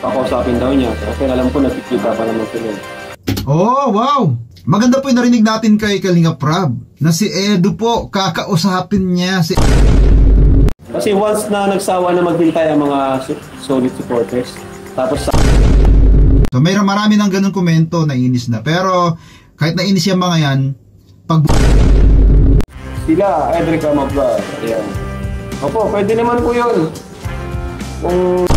Pakausapin daw niya. Kasi alam ko nakikita pa naman sila. Oh, wow! Maganda po yung narinig natin kay Kalinga Prab na si Edu po, kakausapin niya si... Kasi once na nagsawa na maghintay ang mga solid supporters, tapos sa... So mayroon marami ng ganun komento, nainis na. Pero kahit nainis yung mga yan, pag... Sila, Edrica Mabla, ayan. Opo, pwede naman po yun. Kung...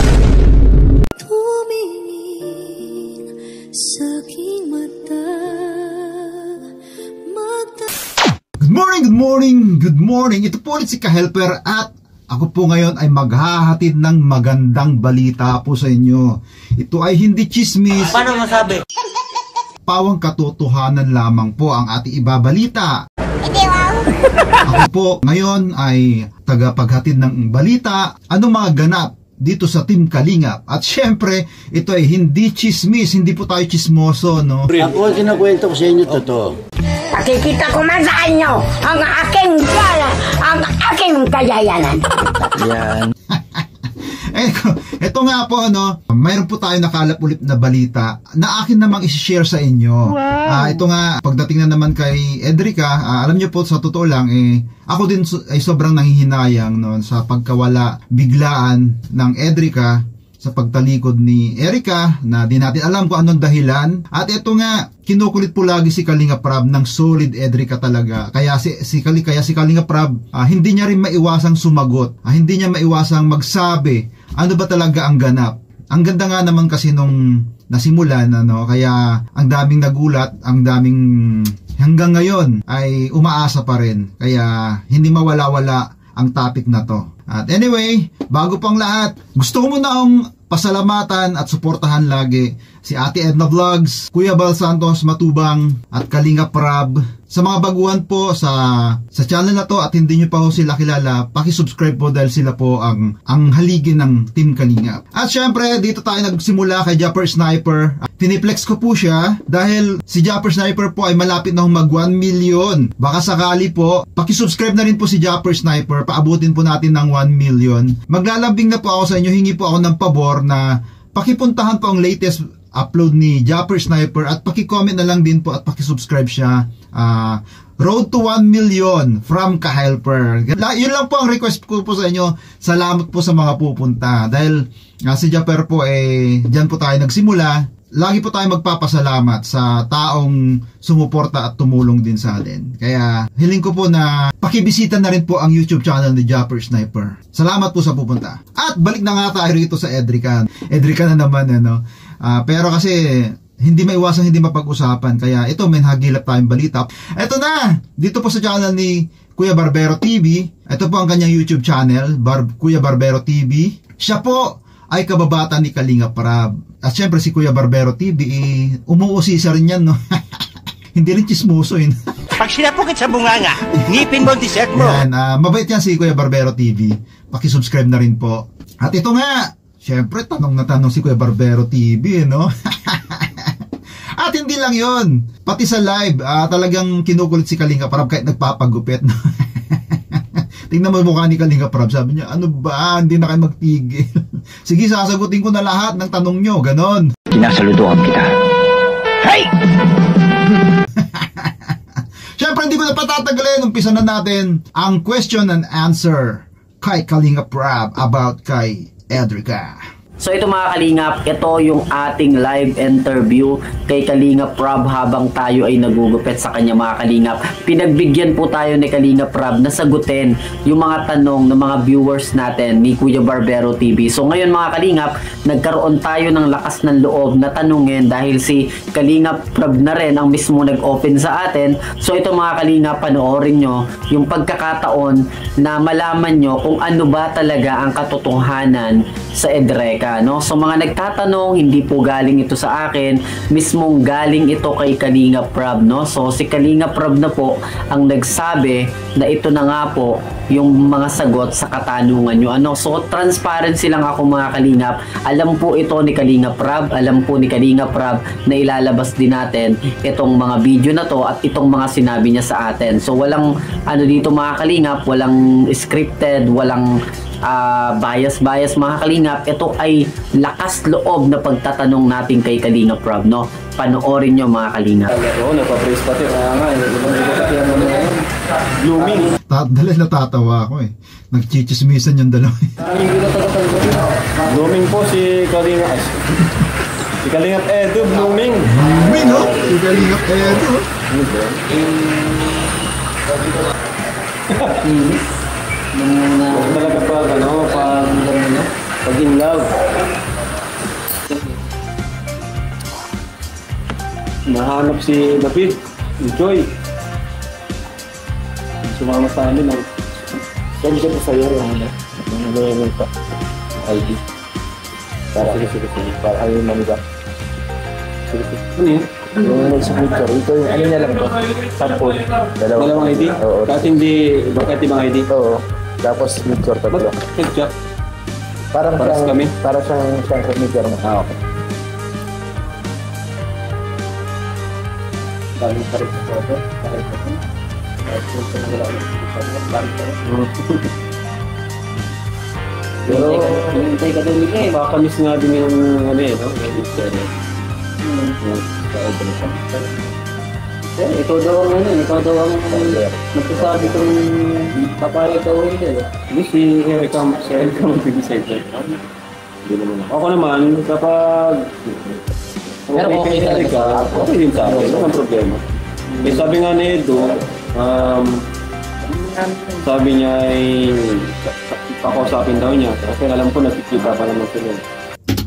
Good morning, good morning. Ito po ulit si Ka-Helper at ako po ngayon ay maghahatid ng magandang balita po sa inyo. Ito ay hindi chismis. Paano masabi? Pawang katotohanan lamang po ang ating ibabalita. Ako po ngayon ay tagapaghatid ng balita. Anong mga ganap dito sa Team Kalingap? At syempre, ito ay hindi chismis, hindi po tayo chismoso, no? Ako ang kinakwento ko sa inyo, totoo. Nakikita ko man sa inyo ang aking kayayanan. Yan. Ito nga po, ano, mayroon po tayo nakalap ulit na balita na akin namang isi-share sa inyo. Wow. Ito nga, pagdating na naman kay Edrica, alam nyo po, sa totoo lang, ako din ay sobrang nanghihinayang no, sa pagkawala biglaan ng Edrica sa pagtalikod ni Erica na di natin alam kung anong dahilan. At ito nga, kinukulit po lagi si Kalinga Prab ng solid Edrica talaga. Kaya si Kalinga Prab, hindi niya rin maiwasang sumagot. Hindi niya maiwasang magsabi ano ba talaga ang ganap. Ang ganda nga naman kasi nung nasimulan, ano, kaya ang daming nagulat, ang daming hanggang ngayon ay umaasa pa rin. Kaya hindi mawala-wala ang topic na to. At anyway, bago pang lahat, gusto ko muna akong pasalamatan at suportahan lagi si Ate Edna Vlogs, Kuya Bal Santos Matubang at Kalinga Prab. Sa mga baguhan po sa channel na to at hindi nyo pa ho sila kilala, paki-subscribe po dahil sila po ang haligi ng Team Kalingap. At syempre, dito tayo nagsimula kay Japper Sniper. Tiniplex ko po siya dahil si Japper Sniper po ay malapit na mag 1 million. Baka sakali po, paki-subscribe na rin po si Japper Sniper, paabutin po natin ng 1 million. Maglalambing na po ako sa inyo, hingi po ako ng pabor na pakipuntahan po ang latest upload ni Japper Sniper at paki-comment na lang din po at paki-subscribe siya. Road to 1 million from Ka-Helper. Yun lang po ang request ko po sa inyo. Salamat po sa mga pupunta. Dahil si Japper po dyan po tayo nagsimula. Lagi po tayo magpapasalamat sa taong sumuporta at tumulong din sa atin. Kaya hiling ko po na pakibisita na rin po ang YouTube channel ni Japper Sniper. Salamat po sa pupunta. At balik na nga tayo rito sa Edrica. Edrica na naman, ano. Pero kasi hindi maiwasang hindi mapag-usapan. Kaya ito, may nahagilap tayong balita. Ito na! Dito po sa channel ni Kuya Barbero TV. Ito po ang kanyang YouTube channel, Kuya Barbero TV. Siya po ay kababata ni Kalinga Prab. At syempre si Kuya Barbero TV, umuusisa rin yan, no? Hindi rin chismoso yun. Pag sinapukit sa bunganga, ngipin mo ang dessert mo. Yan, mabait yan si Kuya Barbero TV. Pakisubscribe na rin po. At ito nga, syempre tanong na tanong si Kuya Barbero TV, no? At hindi lang yun, pati sa live, talagang kinukulit si Kalinga Prab kahit nagpapagupit, no? Tingnan mo mukha ni Kalinga Prab, sabi niya, ano ba, hindi na kayo magtigil. Sige, sasagutin ko na lahat ng tanong nyo, ganon. Sinasaluduhan kita. Hey! Siyempre, hindi ko na patatagalin, umpisa na natin ang question and answer kay Kalinga Prab about kay Edrica. So ito mga Kalingap, ito yung ating live interview kay Kalinga Prab habang tayo ay nagugupit sa kanya mga Kalingap. Pinagbigyan po tayo ni Kalinga Prab na sagutin yung mga tanong ng mga viewers natin ni Kuya Barbero TV. So ngayon mga Kalingap, nagkaroon tayo ng lakas ng loob na tanungin dahil si Kalinga Prab na rin ang mismo nag-open sa atin. So ito mga Kalingap, panoorin nyo yung pagkakataon na malaman nyo kung ano ba talaga ang katotohanan sa Edrica, no? So mga nagtatanong, hindi po galing ito sa akin, mismong galing ito kay Kalinga Prab, no? So si Kalinga Prab na po ang nagsabi na ito na nga po yung mga sagot sa katanungan nyo, ano? So transparency lang ako mga Kalingap. Alam po ito ni Kalinga Prab, alam po ni Kalinga Prab na ilalabas din natin itong mga video na to at itong mga sinabi niya sa atin. So walang ano dito mga Kalingap, walang scripted, walang bias mga kalingap. Ito ay lakas loob na pagtatanong natin kay Kalingap Rob, no? Panoorin nyo mga kalingap. Oo, napapraise pati. Kaya nga, blooming. Dala natatawa ako eh. Nagchichismisan yung dalawa. Blooming po si Kalingap. Si Kalingap Edu, blooming. Blooming, no? Si Kalingap Edu. Talaga pag in love. Nahanap si David, si Joy. Sumama sa amin ang send ko sa iyo yung nilalaman pa ID para ayaw mamigap. Ano yun? Yung sa picture, ito yung ano niya lang to? Sample. Dalawang ID? Oo. Kahit hindi, bakit ibang ID? Oo. Tapos picture tatlo. Mag-check. Parang Paras siyang, kami? Parang siyang picture mo. Okay. Dami pa rin sa photo. Kahit ito. Kahit ito na wala ulit sa photo. Dami pa rin. Pero, hintay ka doon nila eh. Baka miss nga din yung ano eh, no? Ikaw daw ang ano, ikaw daw ang nagsasabi kung papayag daw hindi eh. Hindi si Erika magbibisay ko. Hindi naman ako. Ako naman, kapag Pero okay kay Erika, okay din sa akin, walang problema. Eh sabi nga ni Edo, sabi niya ay pakausapin daw niya. Kasi alam ko nakikita pa naman sila.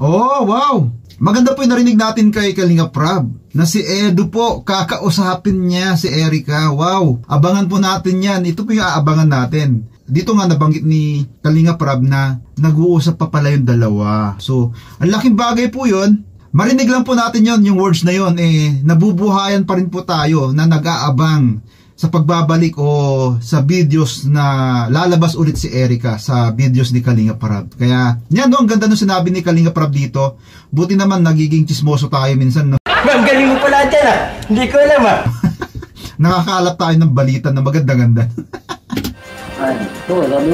Oh, wow! Maganda po yung narinig natin kay Kalingap Rob na si Edu po, kakausapin niya si Erika. Wow! Abangan po natin yan. Ito po yung aabangan natin. Dito nga nabanggit ni Kalingap Rob na nag-uusap pa pala yung dalawa. So, ang laking bagay po yun. Marinig lang po natin yon, yung words na yon, nabubuhayan pa rin po tayo na nag-aabang sa pagbabalik o sa videos na lalabas ulit si Erika sa videos ni Kalingap Rob. Kaya, yan no, ang ganda nung sinabi ni Kalingap Rob dito. Buti naman nagiging chismoso tayo minsan, no? Ang galing mo pala dyan ah! Hindi ko alam ah! Nakakalat tayo ng balita na maganda-ganda. Oo, dami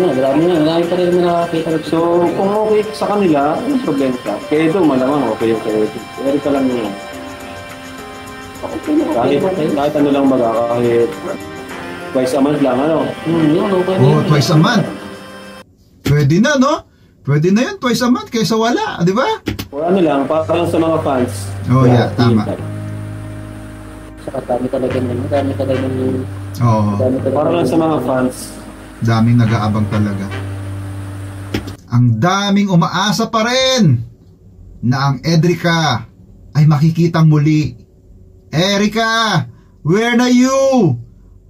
pa rin naman nakakita. So, kung okay sa kanila, ano problema ka? Kaya Edo, malamang okay yung kaya Edo. Erika lang yun. Kahit ano lang kahit twice a month lang, ano? Oh, twice a month. Pwede na, no? Pwede na yun, twice a month, kaysa wala, di ba? O ano lang, parang sa mga fans. Oh, yeah, tama. Saka dami talaga ng Oo, parang lang sa mga fans. daming nag-aabang talaga. Ang daming umaasa pa rin na ang Edrica ay makikitang muli. Erika, where na you?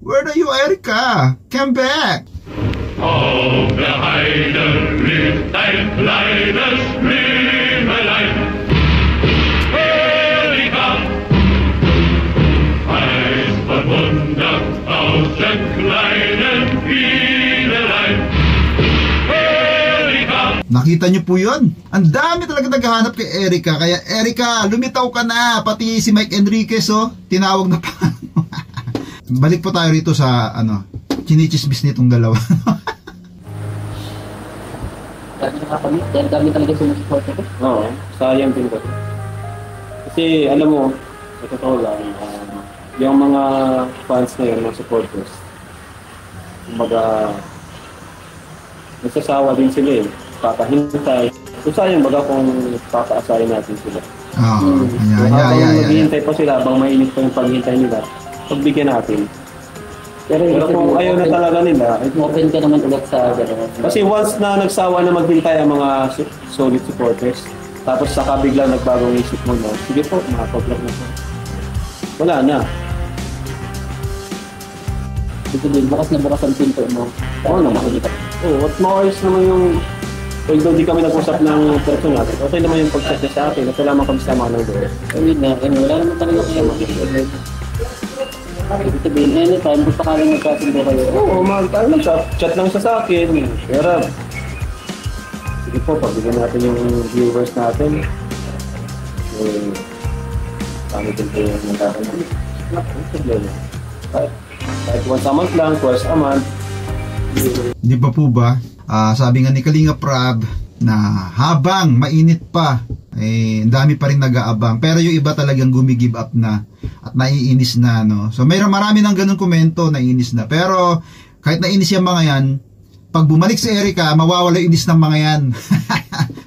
Where na you, Erika? Come back! Auf der Heide lebt ein kleines Blümelein. Erika heißt verwundert aus dem kleinen Bienelein. Erika. Nakita niyo po yun? Ang dami talaga naghahanap kay Erika. Kaya Erika, lumitaw ka na. Pati si Mike Enriquez, oh, tinawag na pa. Balik po tayo rito sa, chinichismis nitong dalawa. Dami talaga sumusupport ko. Oo, sayang din ko. Kasi alam mo, sa totoo lang, yung mga fans na yun, mga supporters, kumbaga, nagsasawa din sila eh. Papahintay. So sayang baga kung papaasahin natin sila. Oo, Habang maghihintay pa sila, habang mainit pa yung paghintay nila, pagbigyan natin. Pero kung ayaw na talaga nila, Open ka naman ulit sa gano'n. kasi once na nagsawa na maghintay ang mga solid supporters, tapos saka biglang nagbagong isip mo na, sige po, makapag-vlog na po. Wala na. Dito din, bukas na bukas ang pinto mo. Oo naman. Oo, at maayos naman yung, although di kami nag-usap ng personal, okay naman yung pag-chat niya sa akin, at wala man kami sama ng doon. Ayun na, wala naman talaga kayo mag-i-ulit. Ibig sabihin, anytime, gusto ka lang magkasundo kayo. Oo, chat lang siya sa akin. Pero, sige po, pagbigyan natin yung viewers natin. Kami din po yung nagkakaroon. Ang problema. Kahit once a month lang, twice a month. Di ba po ba? Sabi nga ni Kalinga Prab na habang mainit pa, ang dami pa rin nag-aabang. Pero yung iba talagang gumigive up na at naiinis na, no? So marami ng ganun komento, naiinis na. Pero kahit naiinis yung mga yan, pag bumalik si Erica, mawawala yung inis ng mga yan.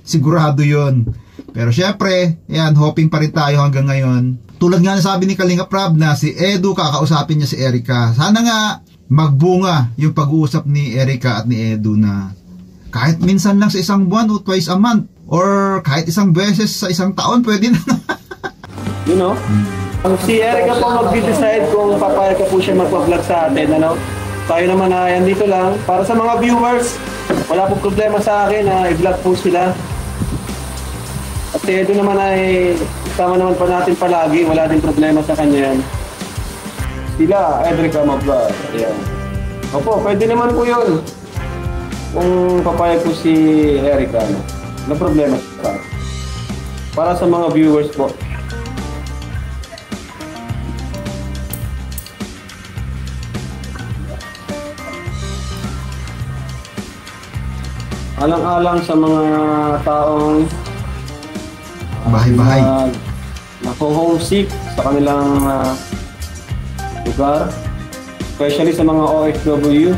Sigurado yun. Pero syempre, yan, hoping pa rin tayo hanggang ngayon. Tulad nga na sabi ni Kalinga Prab na si Edu, kakausapin niya si Erica. Sana nga magbunga yung pag-uusap ni Erica at ni Edu na kahit minsan lang sa isang buwan o twice a month or kahit isang beses sa isang taon, pwede na. You know? Si Erica po mag-decide kung papayag ka po siya mag-vlog sa atin, ano? Tayo naman na yan dito lang. Para sa mga viewers, wala po problema sa akin na i-vlog po sila. At si Edu naman ay kasama naman pa natin palagi, wala din problema sa kanya yan. Sila, Erica mag-vlog. Ayan. Opo, pwede naman po yun. Kung papayag po si Erica, ano? No problema sa akin. Para sa mga viewers po. Alang-alang sa mga taong Bahay-bahay. Nako-homesick sa kanilang lugar, especially sa mga OFW.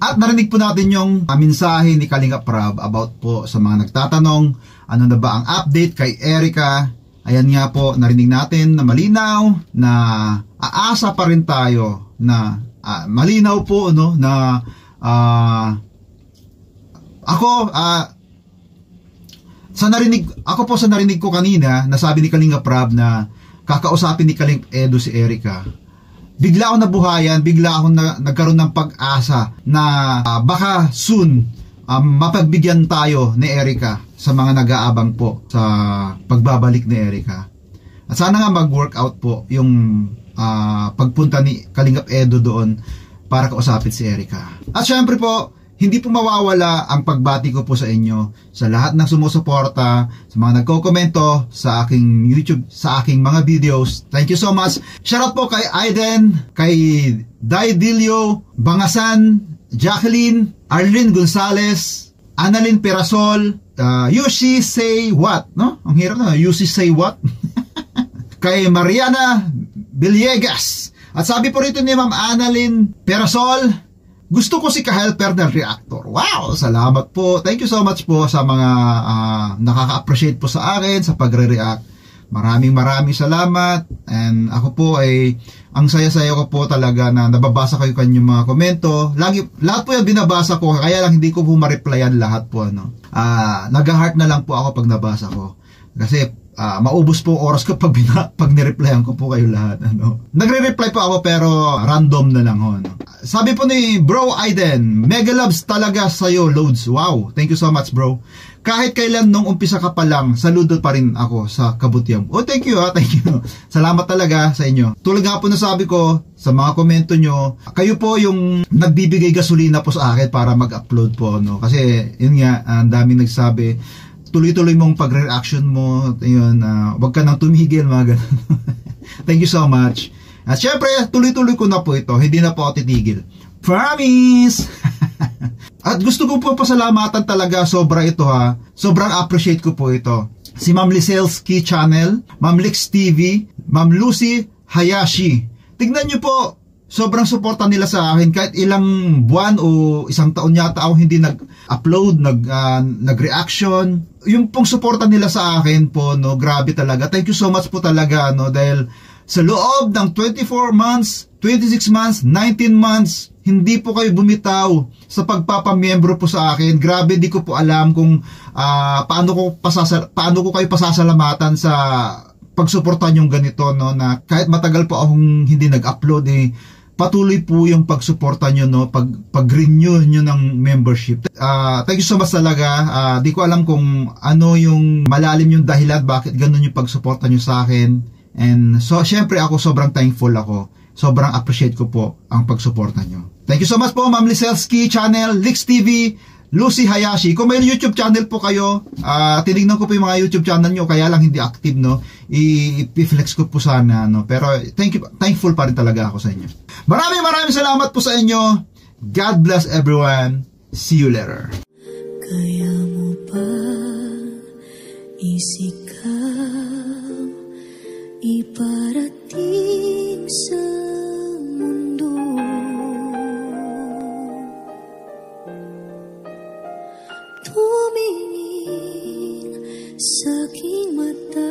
At narinig po natin yung mensahe ni Kalinga Prab about po sa mga nagtatanong ano na ba ang update kay Erica. Ayan nga po, narinig natin na malinaw na aasa pa rin tayo na malinaw po, no, na ako sa narinig ko kanina, nasabi ni Kalinga Prab na kakausapin ni Kalinga Edu si Erica. Bigla ako nabuhayan, bigla ako nagkaroon ng pag-asa na baka soon mapagbigyan tayo ni Erica sa mga nag-aabang po sa pagbabalik ni Erica. At sana nga mag-workout po yung pagpunta ni Kalingap Edu doon para kausapin si Erica. At syempre po, hindi po mawawala ang pagbati ko po sa inyo, sa lahat ng sumusuporta, sa mga nagko-komento sa aking YouTube, sa aking mga videos. Thank you so much. Shoutout po kay Aiden, kay Daidilio, Bangasan, Jacqueline, Arlene Gonzalez, Annalyn Perasol, Yushi Say What, no? Ang hirap na, Yushi Say What? Kay Mariana Villegas. At sabi po rito ni Ma'am Annalyn Perasol, gusto ko si ka-helper ng reactor. Wow! Salamat po. Thank you so much po sa mga nakaka-appreciate po sa akin sa pagre-react. Maraming salamat. And ako po ay ang saya-saya ko po talaga na nababasa kayo kanyang mga komento. Lahat po yung binabasa ko, kaya lang hindi ko po ma-replyan lahat po. Ano? Nag-heart na lang po ako pag nabasa ko. Kasi maubos po oras ko pag nireplyan ko po kayo lahat. Ano? Nagre-reply po ako pero random na lang. Ano? Sabi po ni Bro Aiden, mega loves talaga sa'yo, Loads. Wow, thank you so much, bro. Kahit kailan nung umpisa ka pa lang, saludo pa rin ako sa kabutihan. Oh, thank you, thank you. Salamat talaga sa inyo. Tulad nga po na sabi ko, sa mga komento nyo, kayo po yung nagbibigay gasolina po sa akin para mag-upload po. No? Kasi, yun nga, ang daming nagsabi, tuloy-tuloy mong pag-reaction mo, yun, wag ka nang tumigil, mga ganun. Thank you so much. At syempre, tuloy-tuloy ko na po ito, hindi na po ako titigil. Promise! At gusto ko po pasalamatan talaga, sobra ito ha. Sobrang appreciate ko po ito. Si Ma'am Liselski Channel, Ma'am Lix TV, Ma'am Lucy Hayashi. Tignan nyo po, sobrang suporta nila sa akin. Kahit ilang buwan o isang taon yata ako hindi nag-upload, nag-reaction. Yung pong suporta nila sa akin po, no, grabe talaga. Thank you so much po talaga, no, dahil sa loob ng 24 months, 26 months, 19 months, hindi po kayo bumitaw sa pagpapamiyembro po sa akin. Grabe, di ko po alam kung paano ko kayo pasasalamatan sa pagsuportan yung ganito, no, na kahit matagal po akong hindi nag-upload, patuloy po yung pagsuporta nyo, no, pag-renew nyo ng membership. Thank you so much talaga. Di ko alam kung ano yung malalim yung dahilan bakit ganun yung pagsuporta nyo sa akin. And so, syempre ako sobrang thankful ako. Sobrang appreciate ko po ang pagsuporta nyo. Thank you so much po, Ma'am Liselski Channel, Lix TV, Lucy Hayashi. Kung may YouTube channel po kayo, tinignan ko po yung mga YouTube channel nyo, kaya lang hindi active, no? I-flex ko po sana, no? Pero thankful pa rin talaga ako sa inyo. Maraming salamat po sa inyo. God bless everyone. See you later. Kaya mo ba isikap iparating sa mundo tumingin sa aking mata